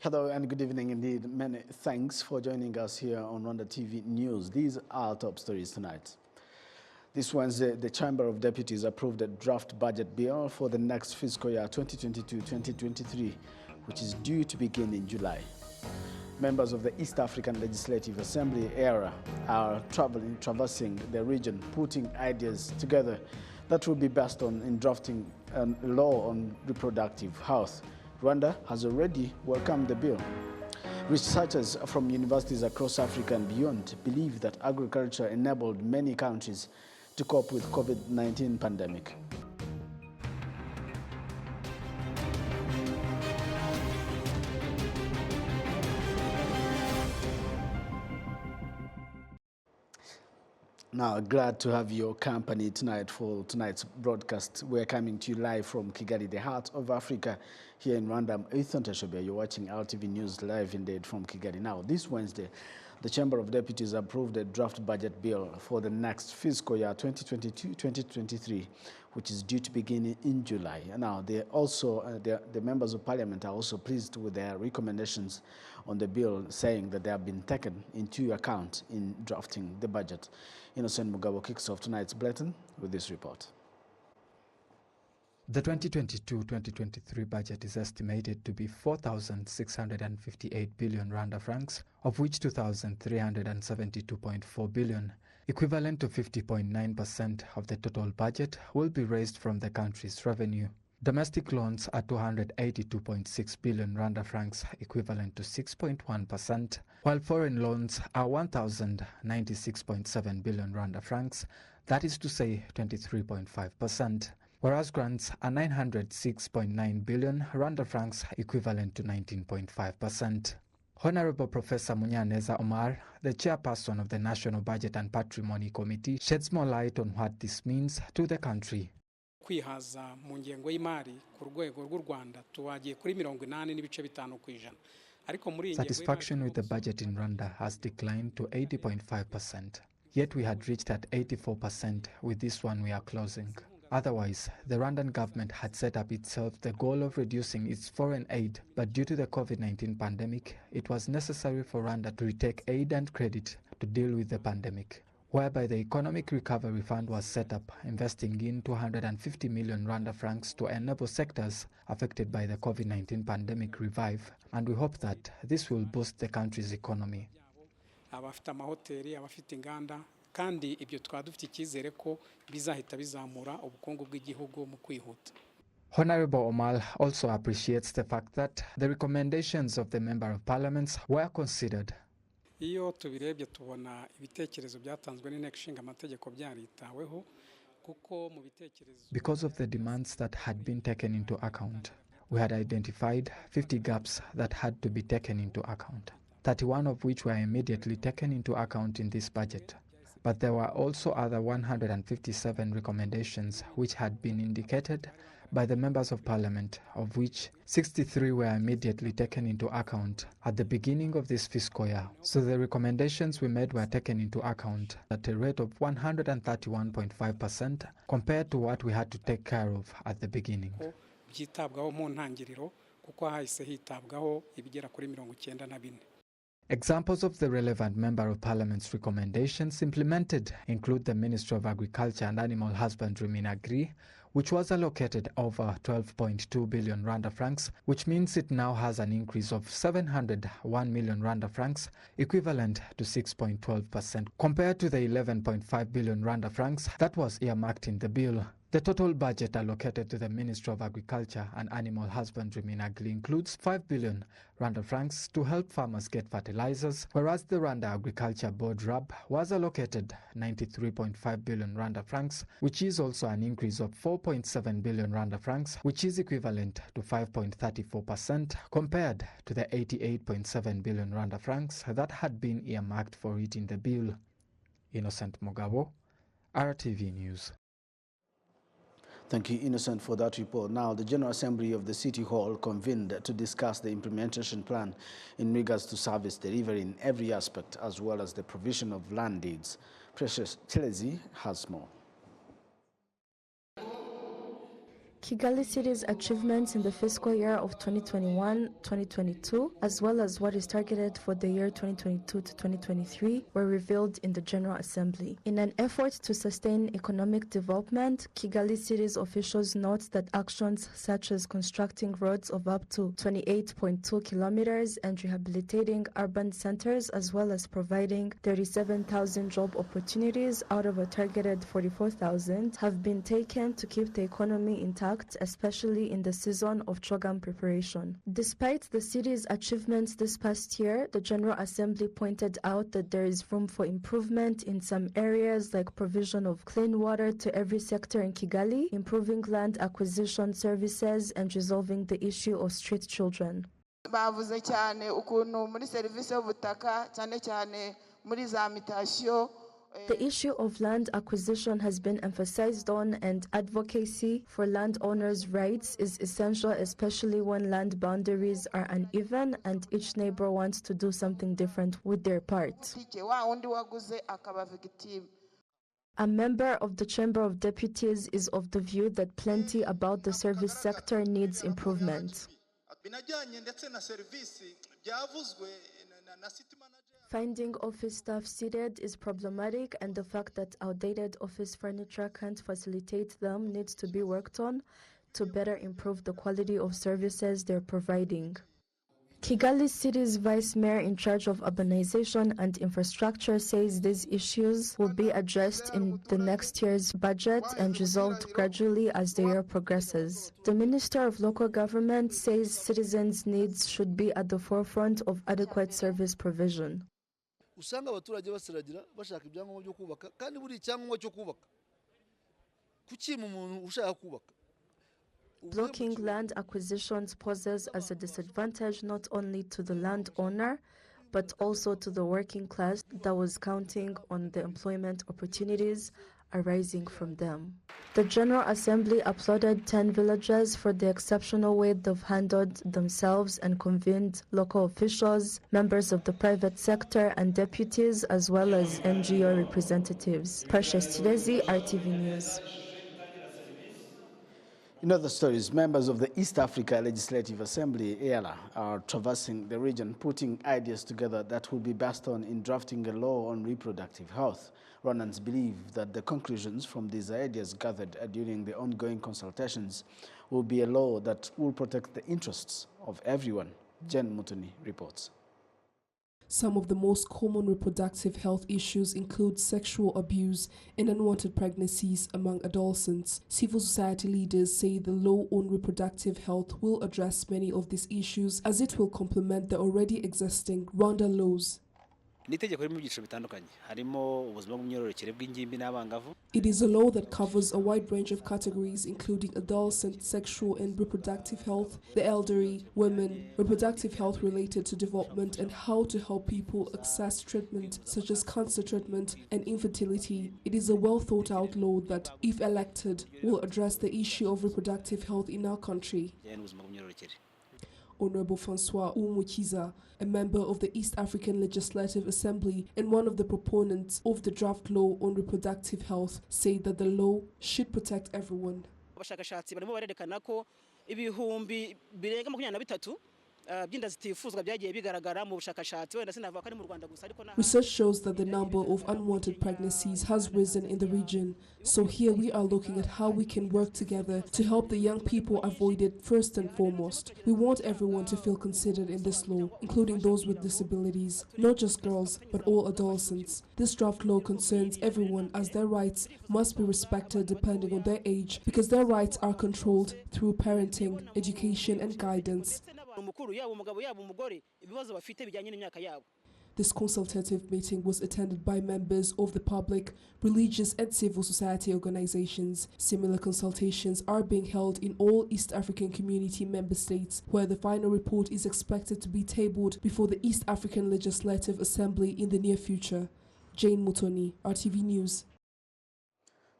Hello and good evening indeed. Many thanks for joining us here on RwandaTV News. These are our top stories tonight. This Wednesday, the Chamber of Deputies approved a draft budget bill for the next fiscal year 2022-2023, which is due to begin in July. Members of the East African Legislative Assembly ERA are traversing the region, putting ideas together that will be based on in drafting a law on reproductive health. Rwanda has already welcomed the bill. Researchers from universities across Africa and beyond believe that agriculture enabled many countries to cope with COVID-19 pandemic. Now, glad to have your company tonight for tonight's broadcast. We're coming to you live from Kigali, the heart of Africa, here in Rwanda. I'm Ethan Tashobia. You're watching RTV News live indeed from Kigali. Now, this Wednesday, the Chamber of Deputies approved a draft budget bill for the next fiscal year 2022-2023, which is due to begin in July. Now, the members of parliament are also pleased with their recommendations on the bill, saying that they have been taken into account in drafting the budget. Innocent Mugabo kicks off tonight's bulletin with this report. The 2022-2023 budget is estimated to be 4,658 billion Rwanda francs, of which 2,372.4 billion, equivalent to 50.9% of the total budget, will be raised from the country's revenue. Domestic loans are 282.6 billion Rwanda francs, equivalent to 6.1%, while foreign loans are 1,096.7 billion Rwanda francs, that is to say 23.5%, whereas grants are 906.9 billion Rwanda francs, equivalent to 19.5%. Honorable Professor Munyaneza Omar, the chairperson of the National Budget and Patrimony Committee, sheds more light on what this means to the country. Kwihaza mu ngengo y'imari ku rwego rw'u Rwanda tuwagiye kuri 80.5%. Satisfaction with the budget in Rwanda has declined to 80.5%. Yet we had reached at 84% with this one we are closing. Otherwise, the Rwandan government had set up itself the goal of reducing its foreign aid, but due to the COVID-19 pandemic, it was necessary for Rwanda to retake aid and credit to deal with the pandemic, whereby the Economic Recovery Fund was set up, investing in 250 million Rwanda francs to enable sectors affected by the COVID-19 pandemic revive, and we hope that this will boost the country's economy. Abafite amahoteli, abafite inganda, kandi ibyo twadufite icyizere ko bizahita bizamura ubukungu bw'igihugu mu kwihuta. Honorable Omar also appreciates the fact that the recommendations of the Member of Parliament were considered. Iyo tubirebye tubona ibitekerezo byatanzwe n'inteko ishinga amategeko byaritaweho kuko mu bitekerezo. Because of the demands that had been taken into account, we had identified 50 gaps that had to be taken into account, 31 of which were immediately taken into account in this budget. But there were also other 157 recommendations which had been indicated by the members of parliament, of which 63 were immediately taken into account at the beginning of this fiscal year. So the recommendations we made were taken into account at a rate of 131.5% compared to what we had to take care of at the beginning. Byitabwaho mu ntangiriro kuko hahise hitabwaho ibigera kuri 94. Examples of the relevant Member of Parliament's recommendations implemented include the Ministry of Agriculture and Animal Husbandry Minagri, which was allocated over 12.2 billion Rwanda francs, which means it now has an increase of 701 million Rwanda francs, equivalent to 6.12%, compared to the 11.5 billion Rwanda francs that was earmarked in the bill. The total budget allocated to the Ministry of Agriculture and Animal Husbandry Minagri includes 5 billion Rwanda francs to help farmers get fertilizers, whereas the Rwanda Agriculture Board RAB was allocated 93.5 billion Rwanda francs, which is also an increase of 4.7 billion Rwanda francs, which is equivalent to 5.34% compared to the 88.7 billion Rwanda francs that had been earmarked for it in the bill. Innocent Mugabo, RTV News. Thank you, Innocent, for that report. Now, the General Assembly of the City Hall convened to discuss the implementation plan in regards to service delivery in every aspect, as well as the provision of land deeds. Precious Chelezi has more. Kigali City's achievements in the fiscal year of 2021-2022, as well as what is targeted for the year 2022 to 2023, were revealed in the General Assembly. In an effort to sustain economic development, Kigali City's officials note that actions such as constructing roads of up to 28.2 kilometers and rehabilitating urban centers, as well as providing 37,000 job opportunities out of a targeted 44,000, have been taken to keep the economy intact, especially in the season of Chogam preparation. Despite the city's achievements this past year, the General Assembly pointed out that there is room for improvement in some areas like provision of clean water to every sector in Kigali, improving land acquisition services, and resolving the issue of street children. Bavuze cyane ukuntu muri serivisi y'ubutaka cyane cyane muri za mitasiyo. The issue of land acquisition has been emphasized on, and advocacy for landowners' rights is essential, especially when land boundaries are uneven and each neighbor wants to do something different with their part. A member of the Chamber of Deputies is of the view that plenty about the service sector needs improvement. Finding office staff seated is problematic, and the fact that outdated office furniture can't facilitate them needs to be worked on to better improve the quality of services they're providing. Kigali City's Vice Mayor in charge of urbanization and infrastructure says these issues will be addressed in the next year's budget and resolved gradually as the year progresses. The Minister of Local Government says citizens' needs should be at the forefront of adequate service provision. Usanga abaturage basiragira bashaka ibyangombwa byo kubaka kandi buri icyangombwa cyo kubaka kuki mu muntu ushaka kubaka. Blocking land acquisitions poses as a disadvantage not only to the landowner but also to the working class that was counting on the employment opportunities arising from them. The General Assembly applauded 10 villages for the exceptional way they've handled themselves and convened local officials, members of the private sector, and deputies, as well as NGO representatives. Precious Chidezi, RTV News. In other stories, members of the East Africa Legislative Assembly, EALA, are traversing the region, putting ideas together that will be based on in drafting a law on reproductive health. Rwandans believe that the conclusions from these ideas gathered during the ongoing consultations will be a law that will protect the interests of everyone. Jen Mutuni reports. Some of the most common reproductive health issues include sexual abuse and unwanted pregnancies among adolescents. Civil society leaders say the law on reproductive health will address many of these issues as it will complement the already existing Rwanda laws. It is a law that covers a wide range of categories, including adolescent, sexual and reproductive health, the elderly, women, reproductive health related to development, and how to help people access treatment such as cancer treatment and infertility. It is a well-thought-out law that, if elected, will address the issue of reproductive health in our country. Honorable Francois Umukiza, a member of the East African Legislative Assembly and one of the proponents of the draft law on reproductive health, said that the law should protect everyone. Research shows that the number of unwanted pregnancies has risen in the region. So here we are looking at how we can work together to help the young people avoid it first and foremost. We want everyone to feel considered in this law, including those with disabilities, not just girls, but all adolescents. This draft law concerns everyone as their rights must be respected depending on their age, because their rights are controlled through parenting, education and guidance. This consultative meeting was attended by members of the public, religious and civil society organizations. Similar consultations are being held in all East African Community member states, where the final report is expected to be tabled before the East African Legislative Assembly in the near future. Jane Mutoni, RTV News.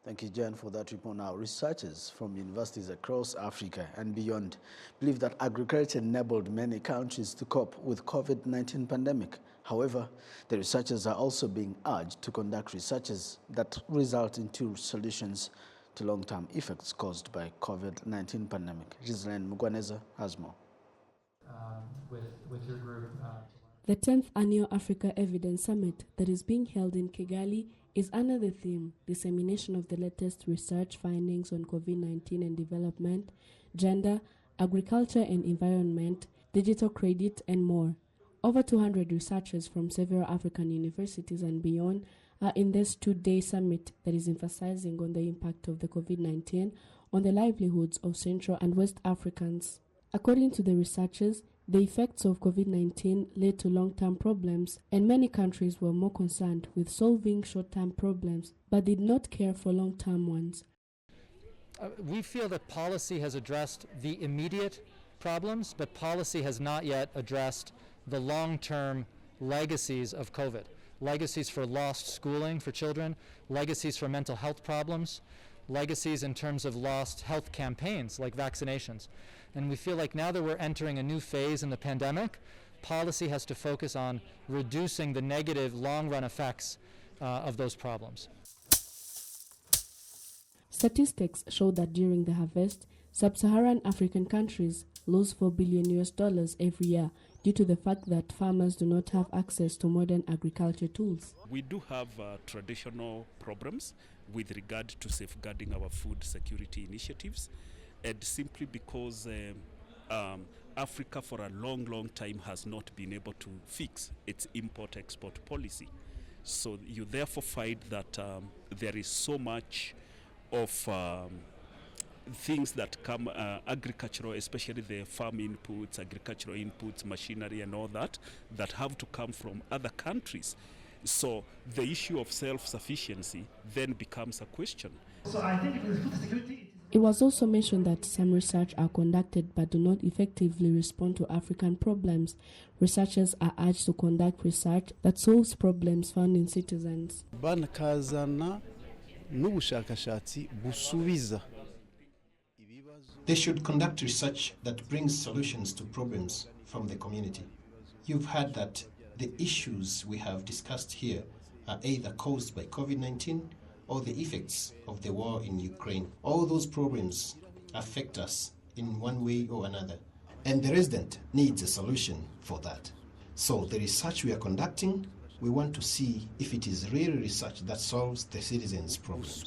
Thank you, Jen, for that report. Now, researchers from universities across Africa and beyond believe that agriculture enabled many countries to cope with COVID-19 pandemic. However, the researchers are also being urged to conduct researches that result into solutions to long-term effects caused by COVID-19 pandemic. Ghislaine Mugwaneza has more. With your group. The 10th Annual Africa Evidence Summit that is being held in Kigali is under the theme Dissemination of the latest research findings on COVID-19 and development, gender, agriculture and environment, digital credit, and more. Over 200 researchers from several African universities and beyond are in this two-day summit that is emphasizing on the impact of the COVID-19 on the livelihoods of Central and West Africans. According to the researchers, the effects of COVID-19 led to long-term problems, and many countries were more concerned with solving short-term problems, but did not care for long-term ones. We feel that policy has addressed the immediate problems, but policy has not yet addressed the long-term legacies of COVID. Legacies for lost schooling for children, legacies for mental health problems, legacies in terms of lost health campaigns like vaccinations. And we feel like now that we're entering a new phase in the pandemic, policy has to focus on reducing the negative long-run effects of those problems. Statistics show that during the harvest, sub-Saharan African countries lose $4 billion every year due to the fact that farmers do not have access to modern agriculture tools. We do have traditional problems with regard to safeguarding our food security initiatives, and simply because Africa for a long time has not been able to fix its import-export policy. So you therefore find that there is so much of things that come agricultural, especially the farm inputs, agricultural inputs, machinery and all that have to come from other countries. So the issue of self-sufficiency then becomes a question. So I think food security. It was also mentioned that some research are conducted but do not effectively respond to African problems. Researchers are urged to conduct research that solves problems found in citizens. They should conduct research that brings solutions to problems from the community. You've heard that the issues we have discussed here are either caused by COVID-19 or the effects of the war in Ukraine. All those problems affect us in one way or another, and the resident needs a solution for that. So the research we are conducting, we want to see if it is really research that solves the citizens' problems.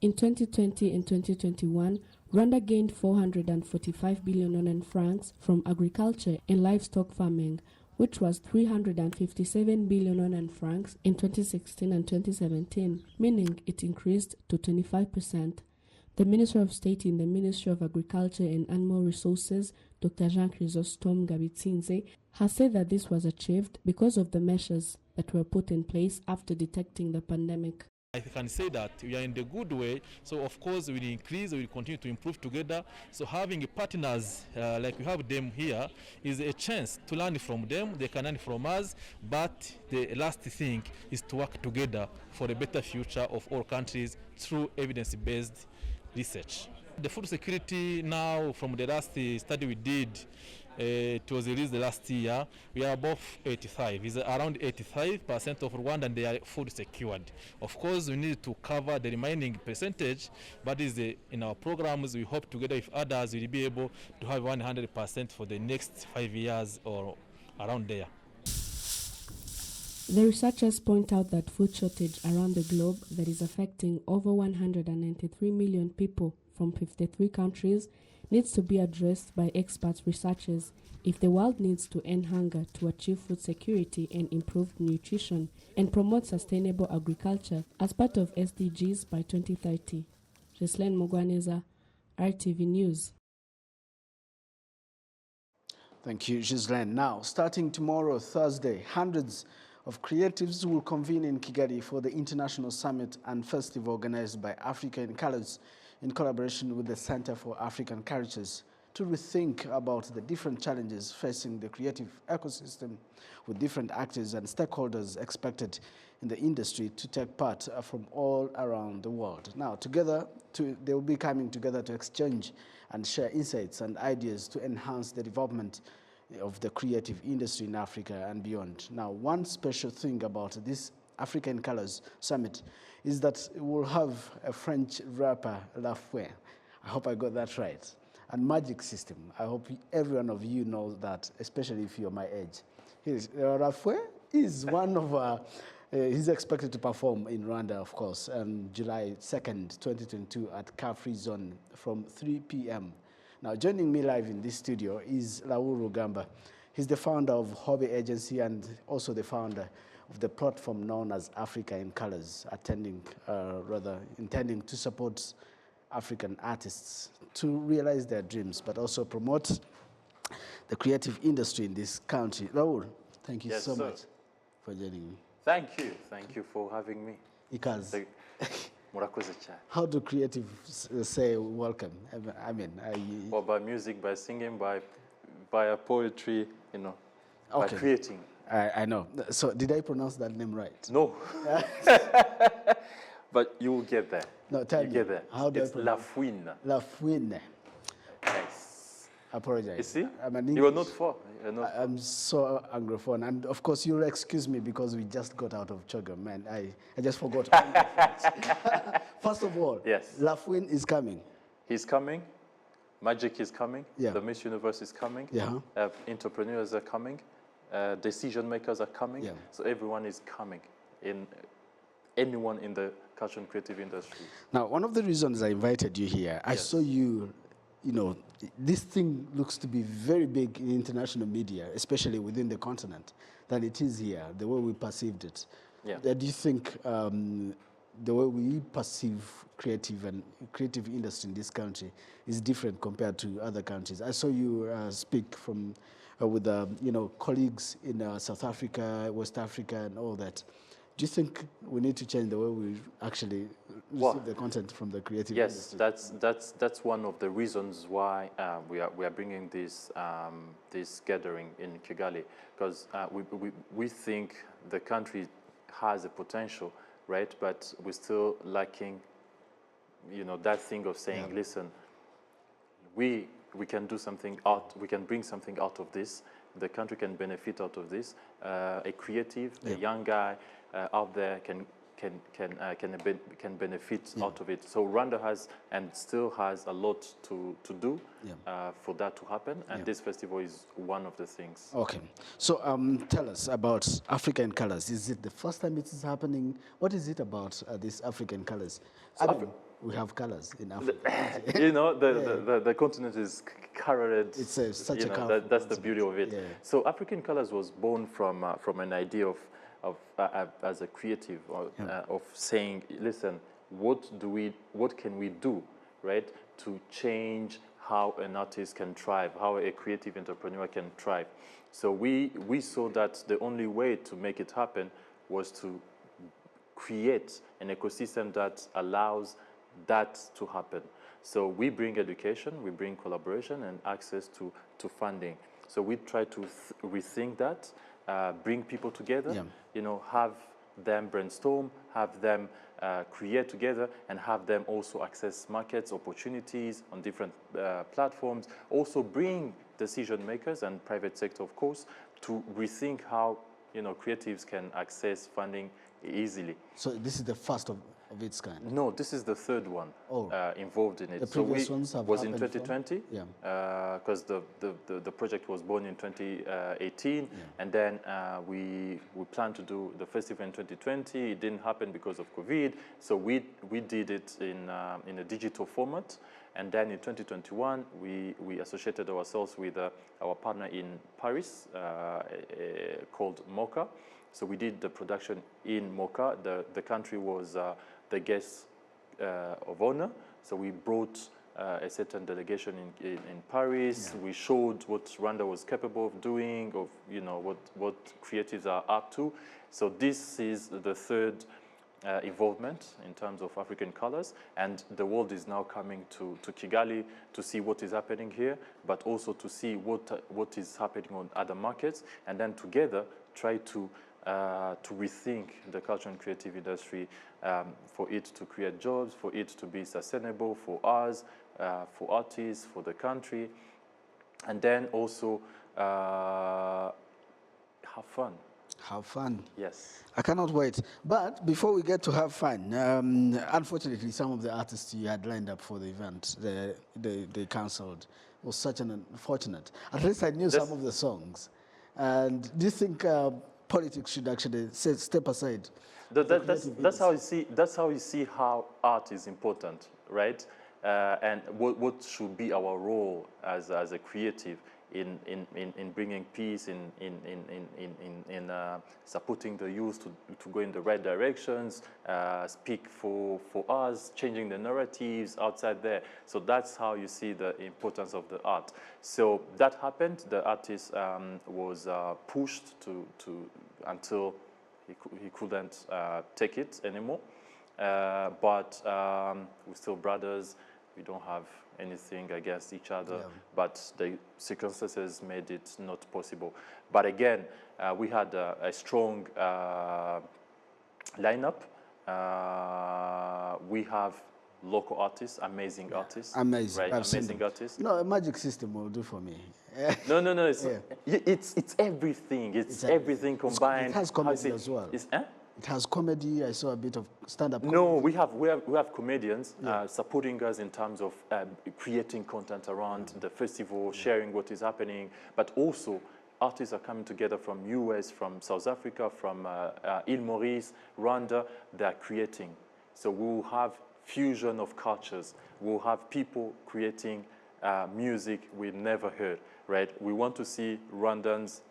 In 2020 and 2021, Rwanda gained 445 billion francs from agriculture and livestock farming, which was 357 billion francs in 2016 and 2017, meaning it increased to 25%. The Minister of State in the Ministry of Agriculture and Animal Resources, Dr. Jean Chrysostome Gabitsinze, has said that this was achieved because of the measures that were put in place after detecting the pandemic. I can say that we are in the good way, so of course we will increase, we will continue to improve together. So having partners like we have them here is a chance to learn from them, they can learn from us, but the last thing is to work together for a better future of all countries through evidence-based research. The food security now, from the last study we did, it was released the last year, we are above 85. It's around 85% of Rwanda and they are food secured. Of course, we need to cover the remaining percentage, but in our programs, we hope together with others we'll be able to have 100% for the next 5 years or around there. The researchers point out that food shortage around the globe that is affecting over 193 million people from 53 countries needs to be addressed by expert researchers if the world needs to end hunger to achieve food security and improved nutrition and promote sustainable agriculture as part of SDGs by 2030. Ghislaine Mugwaneza, RTV News. Thank you, Ghislaine. Now, starting tomorrow, Thursday, hundreds of creatives will convene in Kigali for the International Summit and Festival organized by Africa in Colors in collaboration with the Center for African Cultures to rethink about the different challenges facing the creative ecosystem, with different actors and stakeholders expected in the industry to take part from all around the world. Now, they will be coming together to exchange and share insights and ideas to enhance the development of the creative industry in Africa and beyond. Now, one special thing about this Africa in Colors Summit is that we'll have a French rapper, Lafouin. I hope I got that right. And Magic System. I hope every one of you knows that, especially if you're my age. Lafouin is one of he's expected to perform in Rwanda, of course, on July 2nd, 2022 at Car Free Zone from 3 p.m. Now, joining me live in this studio is Lauru Gamba. He's the founder of Hobby Agency and also the founder of the platform known as Africa in Colors, intending to support African artists to realize their dreams, but also promote the creative industry in this country. Raul, thank you so much for joining me. Thank you for having me. Ikaz. How do creatives say welcome? I mean, well, by music, by singing, by poetry, you know, by creating. I know. So did I pronounce that name right? No. But you will get there. No, tell me. Get there. How do it's I pronounce it? Lafouin. Lafouin. Yes. I apologize. You see? I'm an English. You are not far. I'm so anglophone. And of course, you'll excuse me because we just got out of Chogo, man. I just forgot. First of all, yes. Lafouin is coming. He's coming. Magic is coming. Yeah. The Miss Universe is coming. Yeah. Entrepreneurs are coming. Decision makers are coming. Yeah. So everyone is coming. Anyone in the culture and creative industry. Now, one of the reasons I invited you here, I saw you, this thing looks to be very big in international media, especially within the continent, than it is here, the way we perceived it. Yeah. Do you think the way we perceive creative industry in this country is different compared to other countries? I saw you speak from with colleagues in South Africa, West Africa, and all that. Do you think we need to change the way we actually receive the content from the creative industry? Yes, that's one of the reasons why we are bringing this gathering in Kigali, because we think the country has a potential, right? But we're still lacking, that thing of saying, listen, we can do something out, we can bring something out of this. The country can benefit out of this. A creative, a young guy out there can benefit out of it. So Rwanda has and still has a lot to do for that to happen, and this festival is one of the things. Okay, so tell us about African Colors. Is it the first time it is happening? What is it about this African Colors? We have colors in Africa. The continent is colored. It's such a color. That's the beauty of it. Yeah. So African Colors was born from an idea of as a creative of saying, listen, what can we do, right, to change how an artist can thrive, how a creative entrepreneur can thrive. So we saw that the only way to make it happen was to create an ecosystem that allows that to happen. So we bring education, we bring collaboration and access to funding. So we try to rethink that, bring people together, have them brainstorm, have them create together, and have them also access markets, opportunities on different platforms. Also bring decision makers and private sector, of course, to rethink how creatives can access funding easily. So this is the first of its kind? No, this is the third one involved in it. The previous ones have was in happened 2020, because the project was born in 2018, and then we planned to do the festival in 2020. It didn't happen because of COVID, so we did it in a digital format. And then in 2021, we associated ourselves with our partner in Paris called Mocha. So we did the production in Mocha. The country was the guest of honor. So we brought a certain delegation in Paris. We showed what Rwanda was capable of doing, of what creatives are up to. So this is the third involvement in terms of African colors, and the world is now coming to Kigali to see what is happening here, but also to see what is happening on other markets, and then together try to rethink the culture and creative industry for it to create jobs, for it to be sustainable for us, for artists, for the country, and then also have fun. Have fun. Yes. I cannot wait. But before we get to have fun, unfortunately, some of the artists you had lined up for the event, they cancelled. It was such an unfortunate. At least I knew some of the songs. And do you think politics should actually step aside? That's how you see how art is important, right? And what should be our role as a creative in bringing peace, in supporting the youth to go in the right directions, speak for us, changing the narratives outside there. So that's how you see the importance of the art. So that happened. The artist was pushed to until he couldn't take it anymore. But we're still brothers. We don't have anything against each other, but the circumstances made it not possible. But again, we had a strong lineup. We have local artists, amazing artists. Amazing, right? Amazing artists. No, a magic system will do for me. No. It's everything. It's everything combined. It has comedy as well. It has comedy. I saw a bit of stand-up comedy. No, we have comedians supporting us in terms of creating content around the festival, sharing what is happening, but also artists are coming together from US, from South Africa, from Île Maurice, Rwanda. They are creating. So we will have fusion of cultures. We will have people creating music we never heard, right? We want to see Rwandans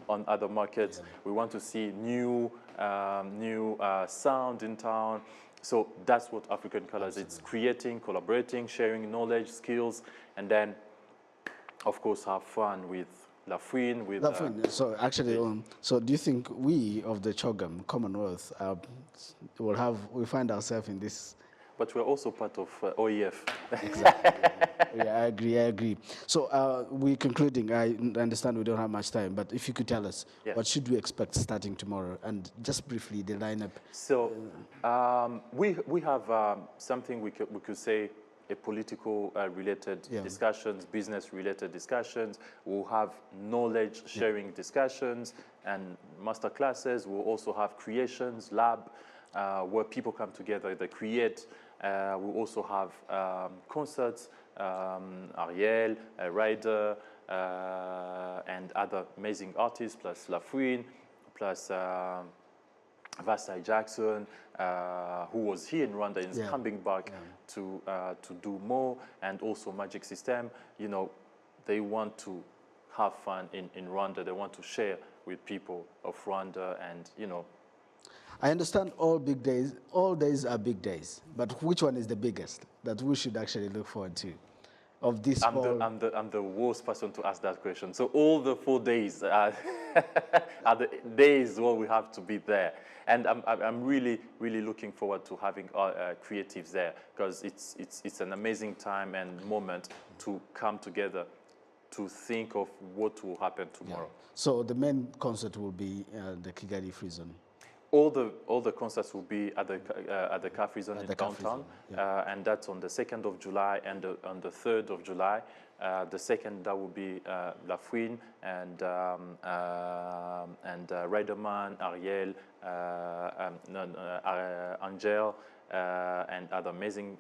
on other markets. We want to see new sound in town. So that's what African Colors, it's creating, collaborating, sharing knowledge, skills, and then, of course, have fun with La Fouine. So actually, so do you think we of the Chogam Commonwealth will find ourselves in this? But we're also part of OEF. Exactly. Yeah, I agree. So we're concluding. I understand we don't have much time, but if you could tell us, what should we expect starting tomorrow? And just briefly, the lineup. So we have something we could say a political related discussions, business related discussions. We'll have knowledge sharing discussions and master classes. We'll also have creations lab where people come together, they create. We'll also have concerts, Ariel, Ryder, and other amazing artists, plus La Fouine, plus Vasai Jackson, who was here in Rwanda, is coming back to do more, and also Magic System. You know, they want to have fun in Rwanda. They want to share with people of Rwanda, and you know. I understand all days are big days, but which one is the biggest that we should actually look forward to? Of this I'm the worst person to ask that question. So all the 4 days are the days where we have to be there, and I'm really looking forward to having creatives there, because it's an amazing time and moment to come together to think of what will happen tomorrow. So the main concert will be the Kigali Free Zone. All the concerts will be at the Car Free Zone in downtown, and that's on the 2nd of July and on the 3rd of July. The 2nd, that will be La Fouine and Riderman, Ariel, Angel, and other amazing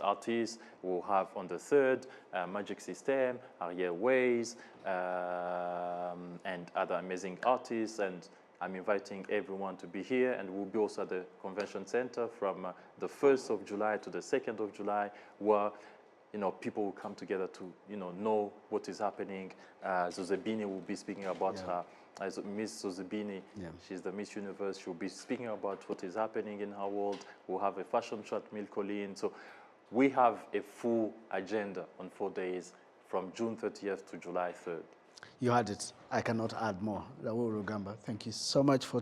artists. We'll have on the 3rd Magic System, Ariel Ways, and other amazing artists. And I'm inviting everyone to be here, and we'll be also at the Convention Center from the 1st of July to the 2nd of July, where people will come together to know what is happening. Zozebini will be speaking about her. Miss Zozebini, she's the Miss Universe. She'll be speaking about what is happening in her world. We'll have a fashion show at Milcolin. So we have a full agenda on 4 days from June 30th to July 3rd. You had it. I cannot add more. Raul Rugamba, thank you so much for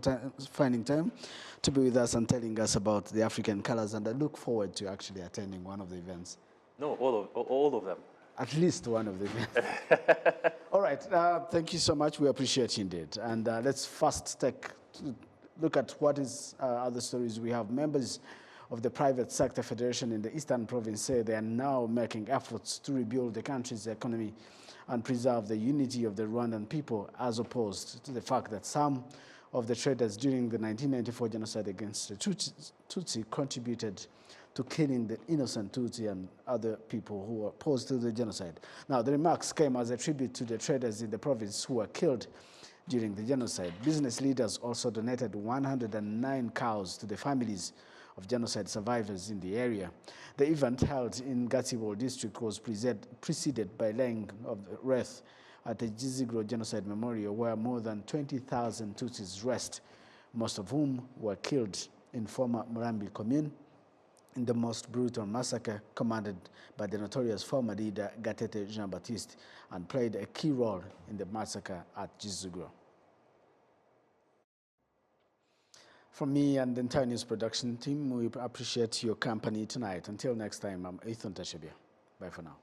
finding time to be with us and telling us about the African Colors, and I look forward to actually attending one of the events. No, all of them. At least one of the events. All right. Thank you so much. We appreciate you indeed. And let's first look at what is other stories we have. Members of the Private Sector Federation in the Eastern Province say they are now making efforts to rebuild the country's economy and preserve the unity of the Rwandan people, as opposed to the fact that some of the traders during the 1994 genocide against the Tutsi contributed to killing the innocent Tutsi and other people who were opposed to the genocide. Now, the remarks came as a tribute to the traders in the province who were killed during the genocide. Business leaders also donated 109 cows to the families of genocide survivors in the area. The event, held in Gatsibo district, was preceded by laying of the wreath at the Gizigro Genocide Memorial, where more than 20,000 Tutsis rest, most of whom were killed in former Murambi commune in the most brutal massacre commanded by the notorious former leader Gatete Jean-Baptiste, and played a key role in the massacre at Gizigro. From me and the entire news production team, we appreciate your company tonight. Until next time, I'm Ethan Tashabia. Bye for now.